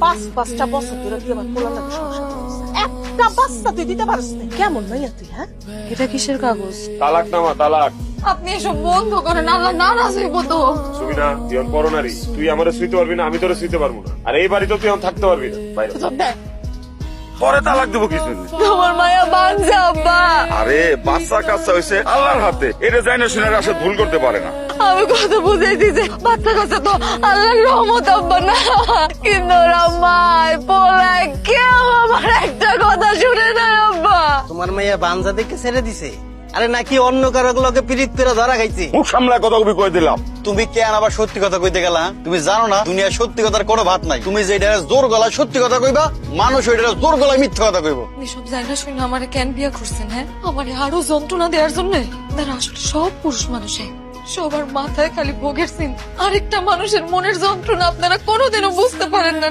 পাঁচটা বছর ধরে তুই আমার পোলাটাকে সংসার করিস, একটা বাচ্চা তুই দিতে পারিস না। কেমন মাইয়া তুই? হ্যাঁ, এটা কিসের কাগজ? তালাক নামা তালাক। আপনি এসব বন্ধ করেন, আল্লাহ নারাজ হইব তো। সুবিনা তুই এখন করোনারি, তুই আমারে শুইতে পারবি না, আমি তোরে শুইতে পারবো না। আর এই বাড়িতে তুই এখন থাকতে পারবি না, বাইরে পরে তালাক দেবো কিছু। তোমার মায়া বানছে আব্বা। আরে বাচ্চা কাচ্চা হয়েছে আল্লাহর হাতে, এটা যাই না শুনে রাশেদ ভুল করতে পারে না। আমি কথা বুঝাই দিছি, বাচ্চা কাছে তো আল্লাহর রহমত আব্বা না, কিন্তু রামায় পোলায় কেউ আমার একটা কথা শুনে না আব্বা। তোমার মেয়ে বানজা দেখে ছেড়ে দিছে? আরে নাকি অন্য কারো লোকে পীড়িত করে ধরা খাইছে? মুখ সামলায় কথা কবি কই দিলাম। তুমি কেন আবার সত্যি কথা কইতে গেলা? তুমি জানো না দুনিয়ার সত্যি কথার কোনো ভাত নাই। তুমি যে এটা জোর গলায় সত্যি কথা কইবা, মানুষ ওইটা জোর গলায় মিথ্যা কথা কইব। আপনি সব জানি না শুনে আমারে কেন বিয়ে করছেন? হ্যাঁ, আমারে আরো যন্ত্রণা দেওয়ার জন্য? তারা আসলে সব পুরুষ মানুষে সবার মাথায় খালি ভোগের চিন্তা, আরেকটা মানুষের মনের যন্ত্রণা আপনারা কোনোদিনও বুঝতে পারেন না।